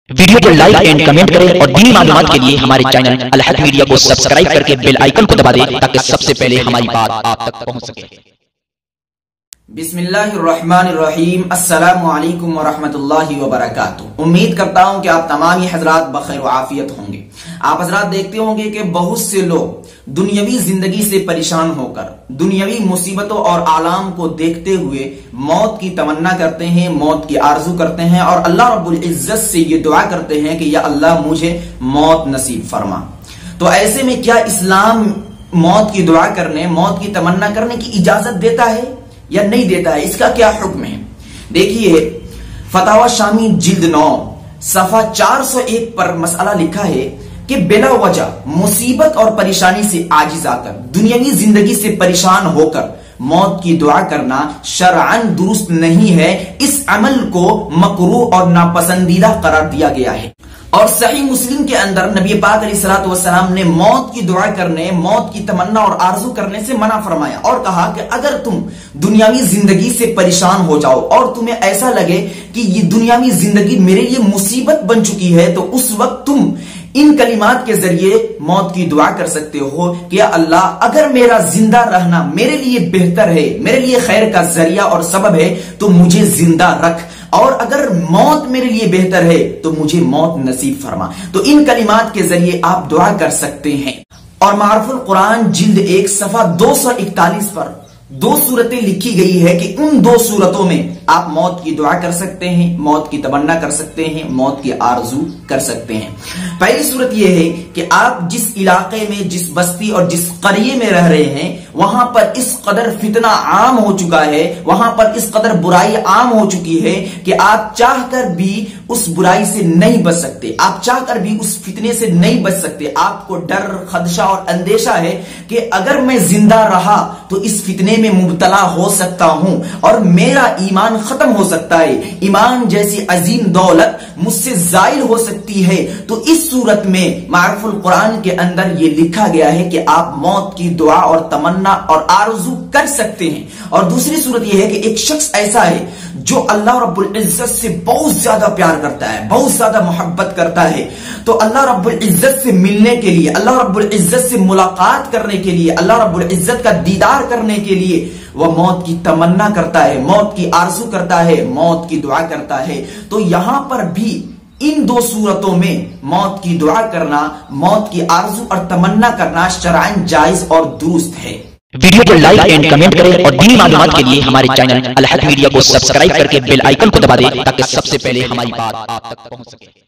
Video को like and comment करें और दीनी मालूमात के लिए हमारे चैनल अल हक मीडिया को सब्सक्राइब करके बेल आइकन को दबा दें ताकि सबसे पहले हमारी बात आप तक पहुंच सके। बिस्मिल्लाहिर्रहमानिर्रहीम। अस्सलामु अलैकुम वरहमतुल्लाहि वबरकातुहू। उम्मीद करता हूं कि आप तमाम ही हजरात बखैर व आफियत होंगे। आप हजरात देखते होंगे कि बहुत से लोग दुनियावी जिंदगी से परेशान होकर दुनियावी मुसीबतों और आलाम को देखते हुए मौत की तमन्ना करते हैं, मौत की आरजू करते हैं और अल्लाह रब्बुल इज्जत से ये दुआ करते हैं कि या अल्लाह मुझे मौत नसीब फरमा। तो ऐसे में क्या इस्लाम मौत की दुआ करने, मौत की तमन्ना करने की इजाजत देता है या नहीं देता है? इसका क्या हुक्म है? देखिए, फतावा शामी जिल्द 9 सफा 401 पर मसला लिखा है कि बिला वजह मुसीबत और परेशानी से आजिज आकर दुनियावी जिंदगी से परेशान होकर मौत की दुआ करना शरअन दुरुस्त नहीं है। इस अमल को मकरूह और नापसंदीदा करार दिया गया है। और सही मुस्लिम के अंदर नबी पाक अलैहिस्सलातु वस्सलाम ने मौत की दुआ करने, मौत की तमन्ना और आरजू करने से मना फरमाया और कहा कि अगर तुम दुनियावी जिंदगी से परेशान हो जाओ और तुम्हें ऐसा लगे कि ये दुनियावी जिंदगी मेरे लिए मुसीबत बन चुकी है, तो उस वक्त तुम इन कलिमात के जरिए मौत की दुआ कर सकते हो कि या अल्लाह, अगर मेरा जिंदा रहना मेरे लिए बेहतर है, मेरे लिए खैर का जरिया और सबब है, तो मुझे जिंदा रख, और अगर मौत मेरे लिए बेहतर है तो मुझे मौत नसीब फरमा। तो इन कलिमात के जरिए आप दुआ कर सकते हैं। और मारुफुल कुरान जिल्द 1 सफा 241 पर 2 सूरतें लिखी गई है कि उन 2 सूरतों में आप मौत की दुआ कर सकते हैं, मौत की तमन्ना कर सकते हैं, मौत की आरजू कर सकते हैं। पहली सूरत यह है कि आप जिस इलाके में, जिस बस्ती और जिस करिए में रह रहे हैं, वहां पर इस कदर फितना आम हो चुका है, वहां पर इस कदर बुराई आम हो चुकी है कि आप चाहकर भी उस बुराई से नहीं बच सकते, आप चाहकर भी उस फितने से नहीं बच सकते। आपको डर, खदशा और अंदेशा है कि अगर मैं जिंदा रहा तो इस फितने में मुब्तला हो सकता हूं और मेरा ईमान खत्म हो सकता है, ईमान जैसी अजीम दौलत मुझसे जायल हो सकती है। तो इस सूरत में मारुफुल कुरान के अंदर यह लिखा गया है कि आप मौत की दुआ और तमन्ना और आरजू कर सकते हैं। और दूसरी सूरत यह है कि एक शख्स ऐसा है जो अल्लाह रब्बुल इज्जत से बहुत ज्यादा प्यार करता है, बहुत ज्यादा मोहब्बत करता है, तो अल्लाह रब्बुल इज्जत से मिलने के लिए, अल्लाह रब्बुल इज्जत से मुलाकात करने के लिए, अल्लाह रब्बुल इज्जत का दीदार करने के लिए वह मौत की तमन्ना करता है, मौत की आरजू करता है, मौत की दुआ करता है। तो यहां पर भी इन 2 सूरतों में मौत की दुआ करना, मौत की आरजू और तमन्ना करना शरअन जायज और दुरुस्त है। वीडियो को लाइक एंड कमेंट करें और दीनी मालूमात के लिए हमारे चैनल अल हक मीडिया को सब्सक्राइब करके बेल आइकन को दबा दें ताकि सबसे पहले हमारी बात आप तक पहुंच सके।